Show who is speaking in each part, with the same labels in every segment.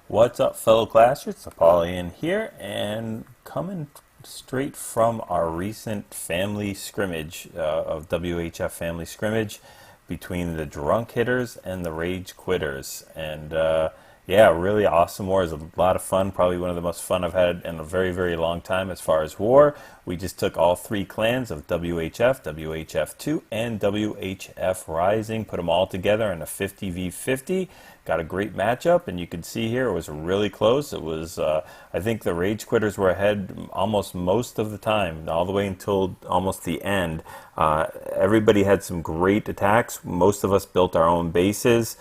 Speaker 1: What's up, fellow classers? It's Apollyon here, and coming straight from our recent family scrimmage of WHF Family Scrimmage between the Drunk Hitters and the Rage Quitters. And yeah, really awesome war. It was a lot of fun, probably one of the most fun I've had in a very, very long time as far as war. We just took all three clans of WHF, WHF2, and WHF Rising, put them all together in a 50v50. Got a great matchup, and you can see here it was really close. It was, I think the Rage Quitters were ahead almost most of the time, all the way until almost the end. Everybody had some great attacks. Most of us built our own bases,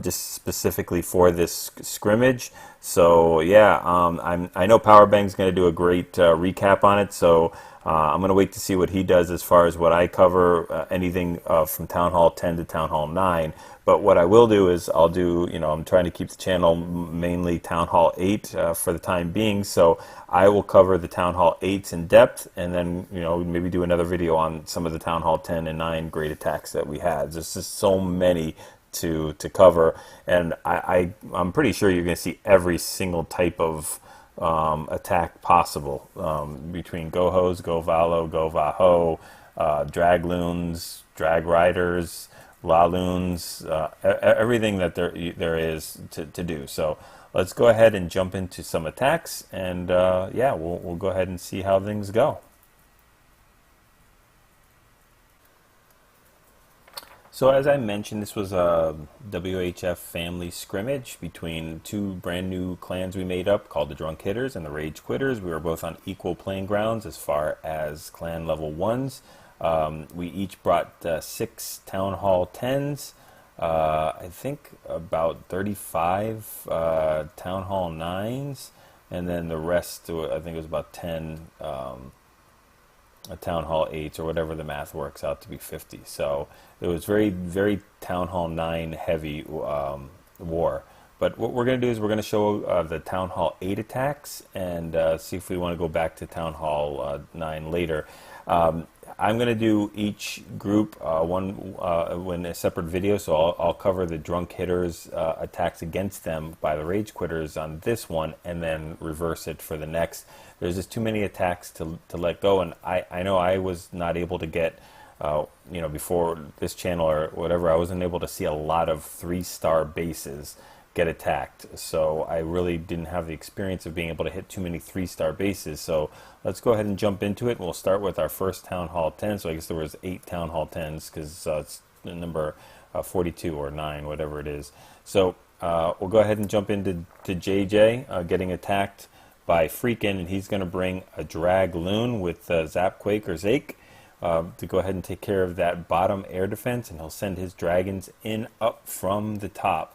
Speaker 1: just specifically for this scrimmage. So yeah, I know Powerbang's going to do a great recap on it, so I'm going to wait to see what he does as far as what I cover, anything from Town Hall 10 to Town Hall 9. But what I will do is I'll do, I'm trying to keep the channel mainly Town Hall 8 for the time being, so I will cover the Town Hall 8s in depth, and then, maybe do another video on some of the Town Hall 10 and 9 great attacks that we had. There's just so many to cover, and I'm pretty sure you're going to see every single type of attack possible between GoHos, GoVaLo, GoVaHo, Dragloons, DragRiders, Laloons, everything that there is to do. So let's go ahead and jump into some attacks, and yeah, we'll go ahead and see how things go. So as I mentioned, this was a WHF family scrimmage between two brand new clans we made up called the Drunk Hitters and the Rage Quitters. We were both on equal playing grounds as far as clan level 1s. We each brought 6 Town Hall 10s, I think about 35 Town Hall 9s, and then the rest, I think it was about 10 Town Hall 8s, or whatever the math works out to be 50. So it was very, very Town Hall 9 heavy war. But what we're going to do is we're going to show the Town Hall 8 attacks, and see if we want to go back to Town Hall 9 later. I'm going to do each group in a separate video, so I'll cover the Drunk Hitters attacks against them by the Rage Quitters on this one, and then reverse it for the next. There's just too many attacks to let go, and I know I was not able to get, before this channel or whatever, I wasn't able to see a lot of 3-star bases get attacked, so I really didn't have the experience of being able to hit too many 3-star bases. So let's go ahead and jump into it. We'll start with our first Town Hall 10. So I guess there was 8 Town Hall 10s, because it's the number 42 or 9, whatever it is. So we'll go ahead and jump into JJ getting attacked by Freakin', and he's going to bring a Dragloon with Zapquake or Zake to go ahead and take care of that bottom air defense, and he'll send his dragons in up from the top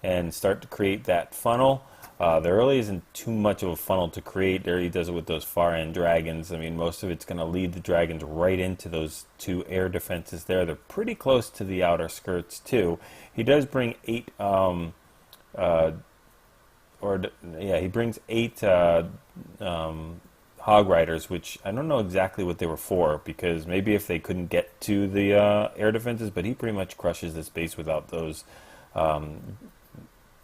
Speaker 1: and start to create that funnel. There really isn't too much of a funnel to create. There he does it with those far end dragons. I mean, most of it's going to lead the dragons right into those 2 air defenses there. They're pretty close to the outer skirts too. He does bring 8 he brings 8 Hog Riders, which I don't know exactly what they were for, because maybe if they couldn't get to the air defenses, but he pretty much crushes this base without those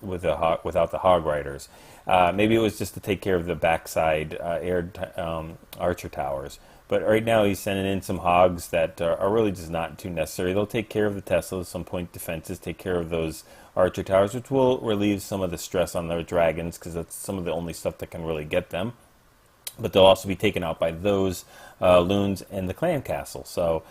Speaker 1: without the Hog Riders. Maybe it was just to take care of the backside archer towers. But right now he's sending in some hogs that are really just not too necessary. They'll take care of the Teslas, some point defenses, take care of those archer towers, which will relieve some of the stress on their dragons, because that's some of the only stuff that can really get them. But they'll also be taken out by those loons and the clan castle. So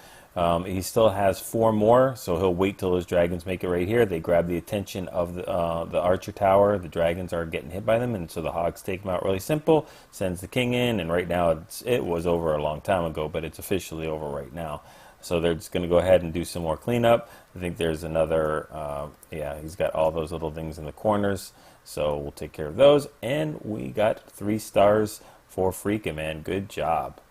Speaker 1: he still has 4 more, so he'll wait till his dragons make it right here. They grab the attention of the archer tower. The dragons are getting hit by them, and so the hogs take them out really simple. Sends the king in, and right now it was over a long time ago, but it's officially over right now. So they're just going to go ahead and do some more cleanup. I think there's another, yeah, he's got all those little things in the corners, so we'll take care of those. And we got 3 stars for Freakin', man. Good job.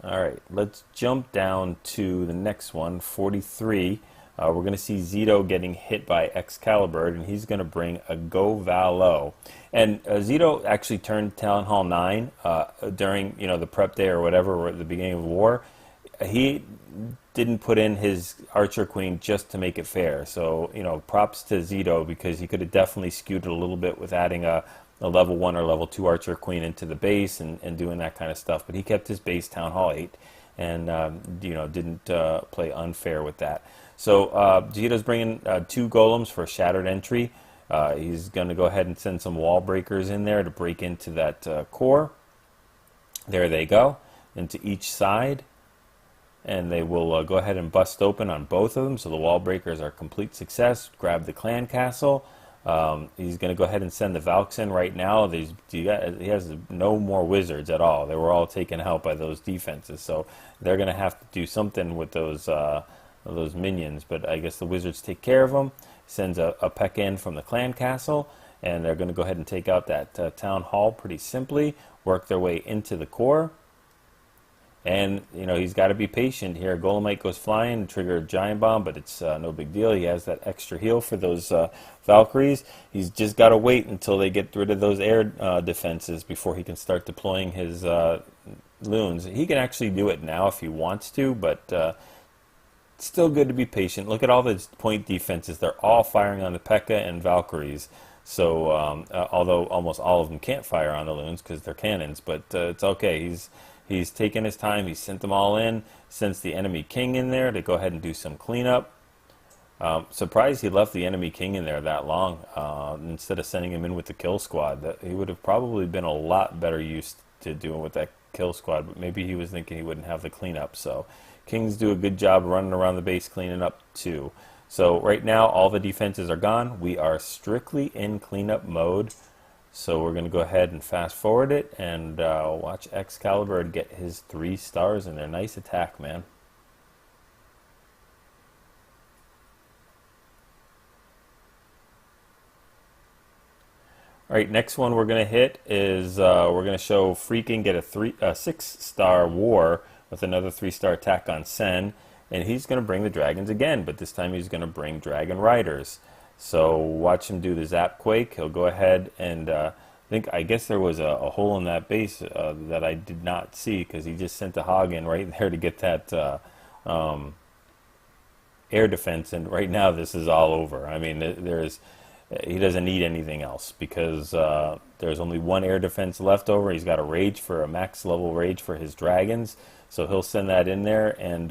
Speaker 1: Alright, let's jump down to the next one, 43. We're going to see Zito getting hit by Excalibur, and he's going to bring a GoVaLo. And Zito actually turned Town Hall 9 during the prep day or whatever, or at the beginning of the war. He didn't put in his Archer Queen just to make it fair. So, you know, props to Zito, because he could have definitely skewed it a little bit with adding a level 1 or level 2 Archer Queen into the base and doing that kind of stuff. But he kept his base Town Hall 8 and, you know, didn't play unfair with that. So Zito's bringing 2 golems for a shattered entry. He's going to go ahead and send some wall breakers in there to break into that core. There they go, into each side. And they will go ahead and bust open on both of them, so the wall breakers are a complete success. Grab the clan castle. He's going to go ahead and send the Valks in right now. He has no more wizards at all. They were all taken out by those defenses, so they're going to have to do something with those minions. But I guess the wizards take care of them. Sends a P.E.K.K.A in from the clan castle, and they're going to go ahead and take out that town hall pretty simply. Work their way into the core. And, you know, he's got to be patient here. Golemite goes flying, trigger a giant bomb, but it's no big deal. He has that extra heal for those Valkyries. He's just got to wait until they get rid of those air defenses before he can start deploying his loons. He can actually do it now if he wants to, but it's still good to be patient. Look at all the point defenses. They're all firing on the P.E.K.K.A and Valkyries. So, although almost all of them can't fire on the loons because they're cannons, but it's okay. He's taken his time. He's sent them all in. Sends the enemy king in there to go ahead and do some cleanup. Surprised he left the enemy king in there that long instead of sending him in with the kill squad. He would have probably been a lot better used to doing with that kill squad, but maybe he was thinking he wouldn't have the cleanup. So kings do a good job running around the base cleaning up too. So right now all the defenses are gone. We are strictly in cleanup mode. So we're going to go ahead and fast forward it and watch Excalibur get his 3 stars in there. Nice attack, man. All right, next one we're going to hit is we're going to show Freaking get a 6-star war with another 3-star attack on Sen. And he's going to bring the dragons again, but this time he's going to bring Dragon Riders. So watch him do the Zap Quake. He'll go ahead and I guess there was a hole in that base that I did not see because he just sent the hog in right there to get that air defense. And right now this is all over. I mean, he doesn't need anything else because there's only 1 air defense left over. He's got a rage for a max level rage for his dragons, so he'll send that in there. And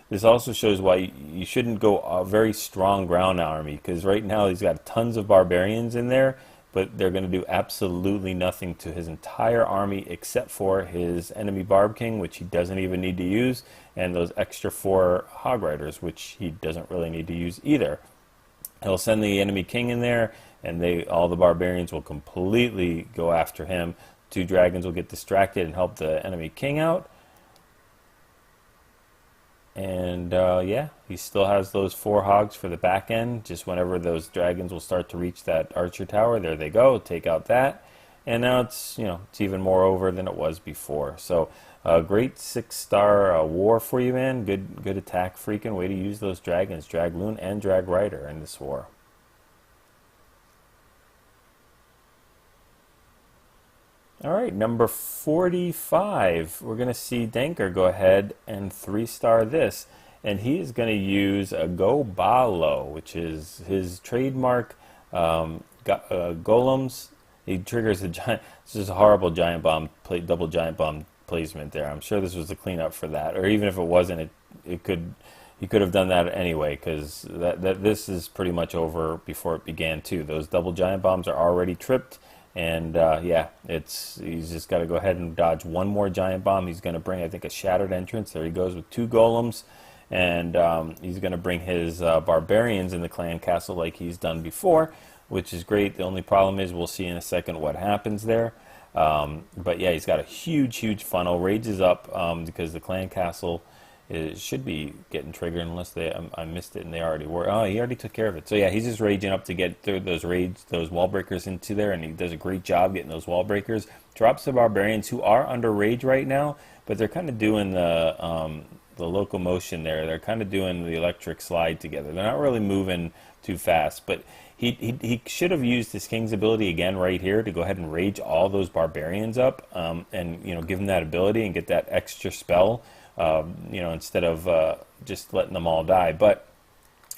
Speaker 1: this also shows why you shouldn't go a very strong ground army, because right now he's got tons of barbarians in there, but they're going to do absolutely nothing to his entire army except for his enemy Barb King, which he doesn't even need to use, and those extra 4 Hog Riders, which he doesn't really need to use either. He'll send the enemy king in there, and all the barbarians will completely go after him. 2 dragons will get distracted and help the enemy king out. And yeah, he still has those 4 hogs for the back end. Just whenever those dragons will start to reach that archer tower, there they go. Take out that, and now it's it's even more over than it was before. So great 6-star war for you, man. Good attack, Freaking. Way to use those dragons, Dragloon and DragRider, in this war. All right, number 45, we're going to see Danker go ahead and 3-star this, and he is going to use a GoVaLo, which is his trademark golems. He triggers a giant. This is a horrible giant bomb, double giant bomb placement there. I'm sure this was the cleanup for that, or even if it wasn't, he could have done that anyway, because this is pretty much over before it began too. Those double giant bombs are already tripped. And yeah, he's just got to go ahead and dodge 1 more giant bomb. He's going to bring, I think, a shattered entrance. There he goes with 2 golems. And he's going to bring his barbarians in the clan castle like he's done before, which is great. The only problem is we'll see in a second what happens there. But yeah, he's got a huge funnel. Rages up because the clan castle should be getting triggered unless I missed it and they already were. Oh, he already took care of it. So yeah, he's just raging up to get those wall breakers into there, and he does a great job getting those wall breakers. Drops the barbarians who are under rage right now, but they're kind of doing the locomotion there. They're kind of doing the electric slide together. They're not really moving too fast, but he should have used his king's ability again right here to go ahead and rage all those barbarians up, and give him that ability and get that extra spell instead of just letting them all die. But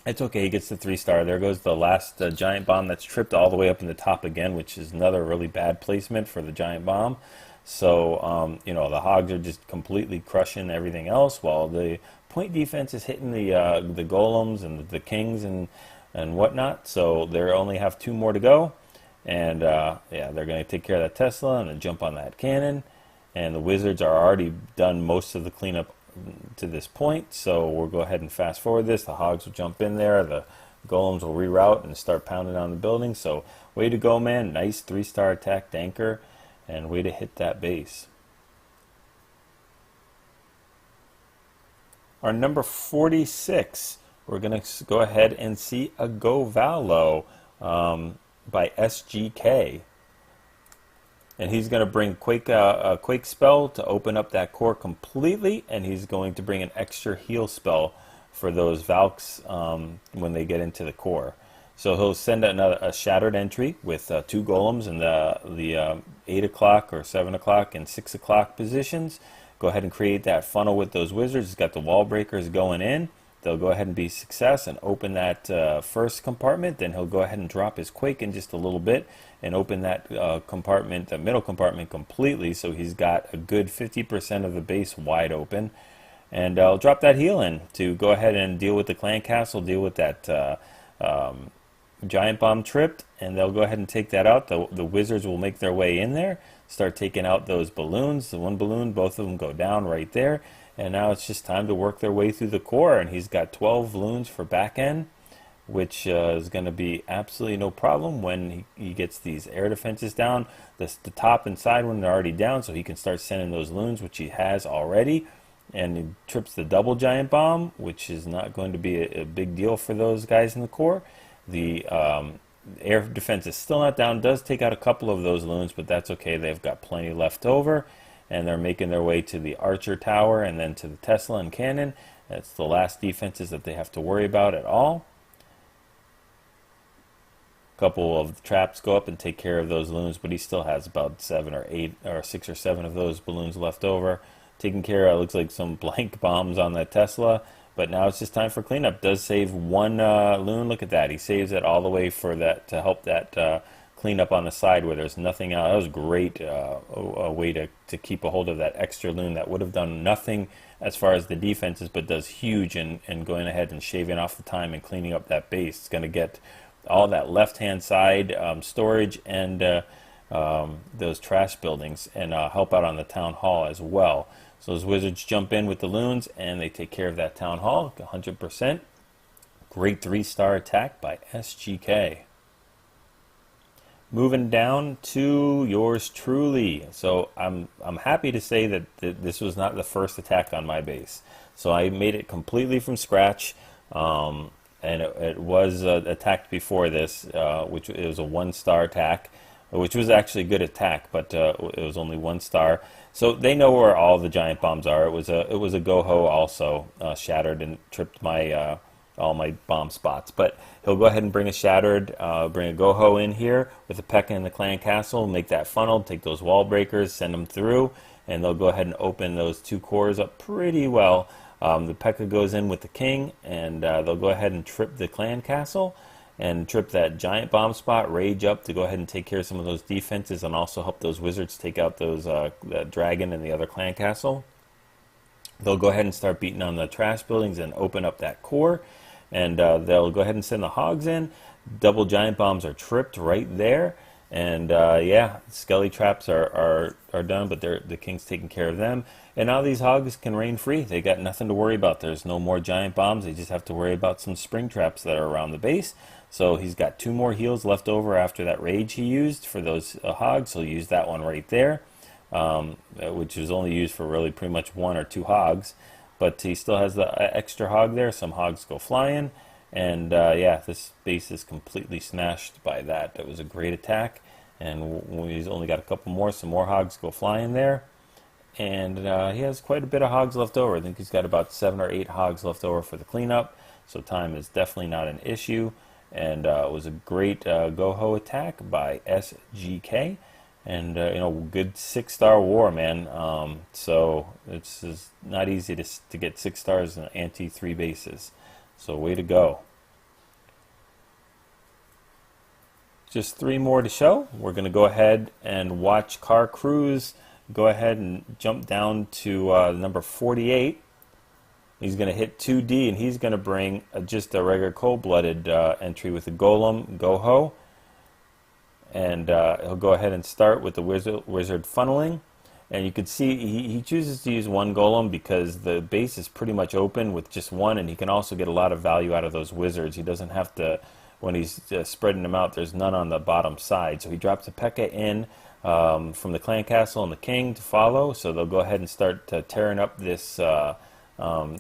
Speaker 1: it's okay, he gets the 3-star. There goes the last giant bomb that's tripped all the way up in the top again, which is another really bad placement for the giant bomb. So, the hogs are just completely crushing everything else, while the point defense is hitting the golems and the kings and whatnot. So they only have 2 more to go. And, yeah, they're going to take care of that Tesla and then jump on that cannon. And the wizards are already done most of the cleanup to this point, so we'll go ahead and fast forward this. The hogs will jump in there, the golems will reroute and start pounding on the building. So way to go, man. Nice 3-star attack, Danker, and way to hit that base. Our number 46, we're going to go ahead and see a GoVaLo by SGK. And he's going to bring a Quake spell to open up that core completely, and he's going to bring an extra heal spell for those Valks when they get into the core. So he'll send a Shattered entry with 2 golems in the 8 o'clock or 7 o'clock and 6 o'clock positions. Go ahead and create that funnel with those wizards. He's got the wall breakers going in. They'll go ahead and be success and open that first compartment. Then he'll go ahead and drop his Quake in just a little bit and open that compartment, the middle compartment, completely. So he's got a good 50% of the base wide open. And I'll drop that heal in to go ahead and deal with the clan castle, deal with that giant bomb tripped, and they'll go ahead and take that out. The wizards will make their way in there, start taking out those balloons. The 1 balloon, both of them go down right there. And now it's just time to work their way through the core, and he's got 12 balloons for back end, which is going to be absolutely no problem when he gets these air defenses down. The top and side one are already down, so he can start sending those loons, which he has already. And he trips the double giant bomb, which is not going to be a big deal for those guys in the core. The air defense is still not down, does take out a couple of those loons, but that's okay. They've got plenty left over. And they're making their way to the Archer Tower and then to the Tesla and Cannon. That's the last defenses that they have to worry about at all. A couple of traps go up and take care of those loons, but he still has about 7 or 8 or 6 or 7 of those balloons left over. Taken care of. Looks like some blank bombs on that Tesla. But now it's just time for cleanup. Does save 1 loon. Look at that. He saves it all the way for that to help that clean up on the side where there's nothing out. That was great, a way to keep a hold of that extra loon that would have done nothing as far as the defenses, but does huge in going ahead and shaving off the time and cleaning up that base. It's going to get all that left-hand side storage and those trash buildings, and help out on the town hall as well. So those wizards jump in with the loons, and they take care of that town hall 100%. Great 3-star attack by SGK. Moving down to yours truly. So I'm happy to say that this was not the first attack on my base. So I made it completely from scratch, and it was attacked before this, which it was a 1-star attack, which was actually a good attack, but it was only 1 star. So they know where all the giant bombs are. It was a GoHo also shattered and tripped my all my bomb spots. But he'll go ahead and bring a Shattered, bring a GoHo in here with a P.E.K.K.A. in the Clan Castle, make that funnel, take those wall breakers, send them through, and they'll go ahead and open those 2 cores up pretty well. The P.E.K.K.A. goes in with the King, and they'll go ahead and trip the Clan Castle and trip that giant bomb spot, rage up to go ahead and take care of some of those defenses and also help those wizards take out those that dragon and the other Clan Castle. They'll go ahead and start beating on the trash buildings and open up that core. And they'll go ahead and send the hogs in. Double giant bombs are tripped right there. And yeah, skelly traps are done, but the King's taking care of them. And now these hogs can reign free. They got nothing to worry about. There's no more giant bombs. They just have to worry about some spring traps that are around the base. So he's got 2 more heals left over after that rage he used for those hogs. He'll use that one right there, which was only used for really pretty much 1 or 2 hogs. But he still has the extra hog there. Some hogs go flying. And yeah, this base is completely smashed by that. That was a great attack. And he's only got a couple more. Some more hogs go flying there. And he has quite a bit of hogs left over. I think he's got about 7 or 8 hogs left over for the cleanup. So time is definitely not an issue. And it was a great GoHo attack by SGK. and you know, good 6-star war, man. So it's not easy to get 6 stars in anti 3 bases. So way to go. Just 3 more to show. We're going to go ahead and watch Car Cruise. Go ahead and jump down to number 48. He's going to hit 2D, and he's going to bring just a regular cold-blooded entry with the Golem, GoHo. And he'll go ahead and start with the wizard funneling. And you can see he chooses to use 1 Golem because the base is pretty much open with just 1, and he can also get a lot of value out of those wizards. He doesn't have to, when he's spreading them out, there's none on the bottom side. So he drops a P.E.K.K.A. in from the clan castle and the king to follow. So they'll go ahead and start tearing up this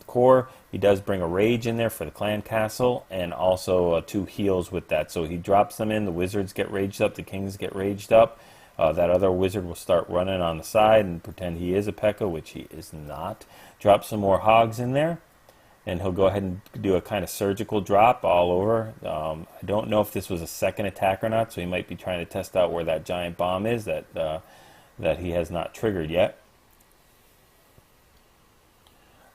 Speaker 1: core. He does bring a rage in there for the clan castle, and also 2 heals with that. So he drops them in, the wizards get raged up, the kings get raged up. That other wizard will start running on the side and pretend he is a P.E.K.K.A., which he is not. Drop some more hogs in there, and he'll go ahead and do a kind of surgical drop all over. I don't know if this was a second attack or not, so he might be trying to test out where that giant bomb is that he has not triggered yet.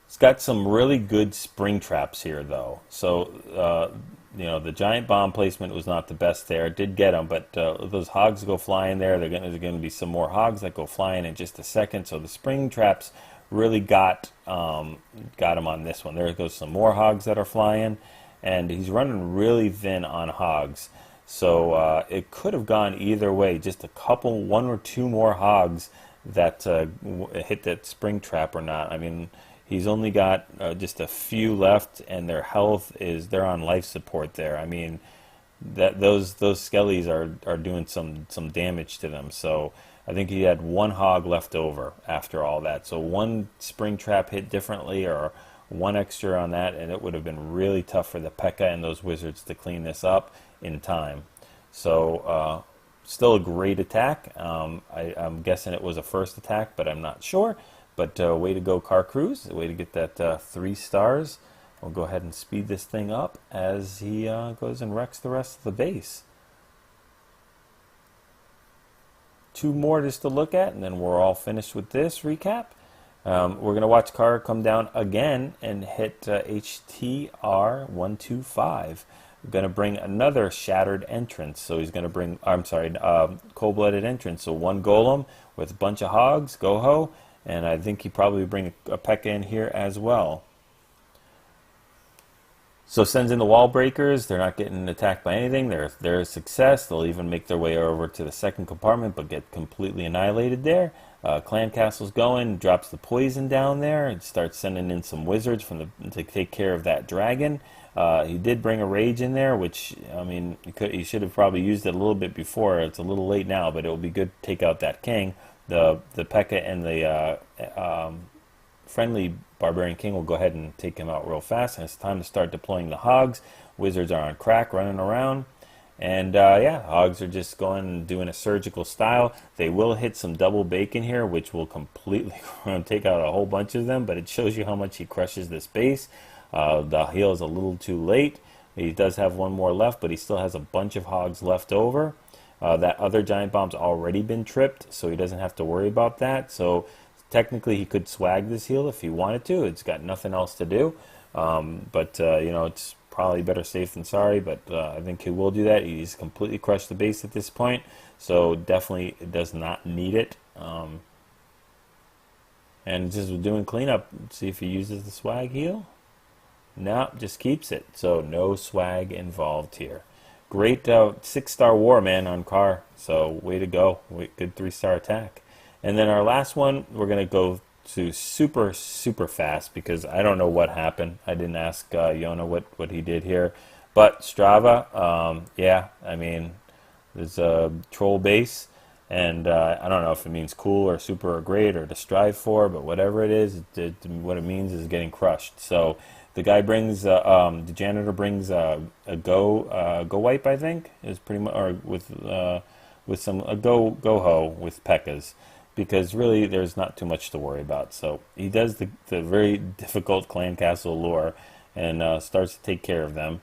Speaker 1: It's got some really good spring traps here, though. So, you know, the giant bomb placement was not the best there. It did get them, but those hogs go flying there. There's going to be some more hogs that go flying in just a second. So the spring traps really got him on this one. There goes some more hogs that are flying, and he's running really thin on hogs. So it could have gone either way. Just a couple, 1 or 2 more hogs that hit that spring trap or not. I mean, he's only got just a few left, and their health they're on life support there. I mean, those skellies are doing some damage to them. So I think he had 1 hog left over after all that. So 1 spring trap hit differently, or 1 extra on that, and it would have been really tough for the P.E.K.K.A. and those wizards to clean this up in time. So still a great attack. I'm guessing it was a first attack, but I'm not sure. But way to go, Car Cruise. Way to get that 3 stars. We'll go ahead and speed this thing up as he goes and wrecks the rest of the base. 2 more just to look at, and then we're all finished with this recap. We're going to watch Car come down again and hit HTR 125. We're going to bring another shattered entrance. So he's going to bring, cold-blooded entrance. So 1 Golem with a bunch of hogs, GoHo. And I think he probably bring a P.E.K.K.A. in here as well. So sends in the wall breakers. They're not getting attacked by anything. They're a success. They'll even make their way over to the second compartment, but get completely annihilated there. Clan Castle's going, drops the poison down there, and starts sending in some wizards to take care of that dragon. He did bring a rage in there, which, I mean, he should have probably used it a little bit before. It's a little late now, but it will be good to take out that king. The P.E.K.K.A. and the friendly Barbarian King will go ahead and take him out real fast, and it's time to start deploying the hogs. Wizards are on crack, running around, and yeah, hogs are just going and doing a surgical style. They will hit some double bacon here, which will completely take out a whole bunch of them, but it shows you how much he crushes this base. The heal is a little too late. He does have 1 more left, but he still has a bunch of hogs left over. That other giant bomb's already been tripped, so he doesn't have to worry about that. So technically he could swag this heal if he wanted to. It's got nothing else to do. But you know, it's probably better safe than sorry, but I think he will do that. He's completely crushed the base at this point, so definitely does not need it. And just doing cleanup, see if he uses the swag heal. No, just keeps it. So no swag involved here. Great 6-star war, man, on Car. So way to go. Good 3-star attack. And then our last one, we're going to go to super fast because I don't know what happened. I didn't ask Yona what he did here. But Strava, yeah, I mean, there's a troll base. And I don't know if it means cool or super or great or to strive for, but whatever it is, what it means is getting crushed. So the guy brings, the janitor brings a go wipe, I think, is pretty much, or with some GoHo with P.E.K.K.A.s, because really there's not too much to worry about. So he does the very difficult clan castle lure and starts to take care of them,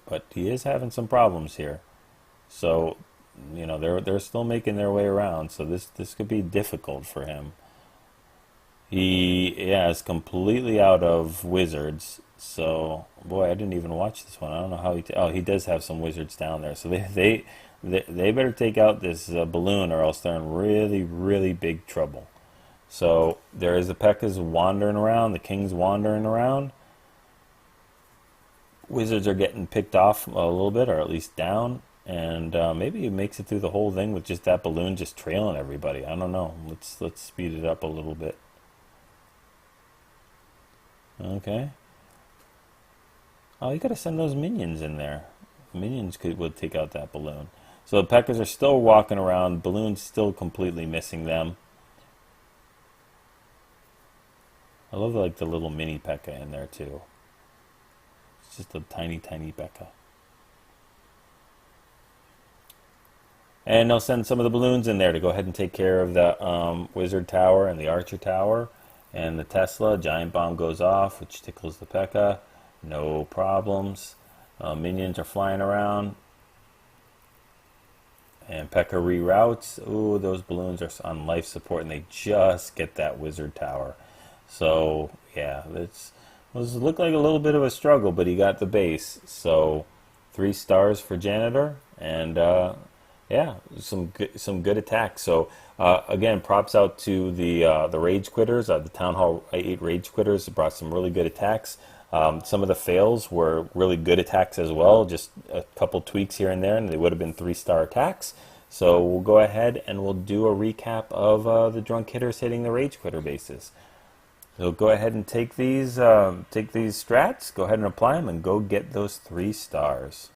Speaker 1: but he is having some problems here. So you know, they're still making their way around, so this could be difficult for him. He, yeah, is completely out of wizards. So, boy, I didn't even watch this one. I don't know how oh, he does have some wizards down there. So they better take out this balloon, or else they're in really, really big trouble. So there is the P.E.K.K.A.s wandering around. The king's wandering around. Wizards are getting picked off a little bit, or at least down. And maybe he makes it through the whole thing with just that balloon just trailing everybody. I don't know. Let's speed it up a little bit. Okay. Oh, you gotta send those minions in there. Minions would take out that balloon. So the P.E.K.K.A.s are still walking around. Balloon's still completely missing them. I love like the little mini P.E.K.K.A. in there too. It's just a tiny, tiny P.E.K.K.A. And they'll send some of the balloons in there to go ahead and take care of the Wizard Tower and the Archer Tower. And the Tesla, giant bomb goes off, which tickles the P.E.K.K.A. No problems. Minions are flying around. And P.E.K.K.A. reroutes. Ooh, those balloons are on life support, and they just get that Wizard Tower. So, yeah, this looked like a little bit of a struggle, but he got the base. So, 3 stars for Janitor, and yeah, some good attacks. So again, props out to the Rage Quitters, the Town Hall 8 Rage Quitters. Brought some really good attacks. Some of the fails were really good attacks as well. Just a couple tweaks here and there, and they would have been 3-star attacks. So we'll go ahead and we'll do a recap of the Drunk Hitters hitting the Rage Quitter bases. So go ahead and take these strats. Go ahead and apply them, and go get those 3 stars.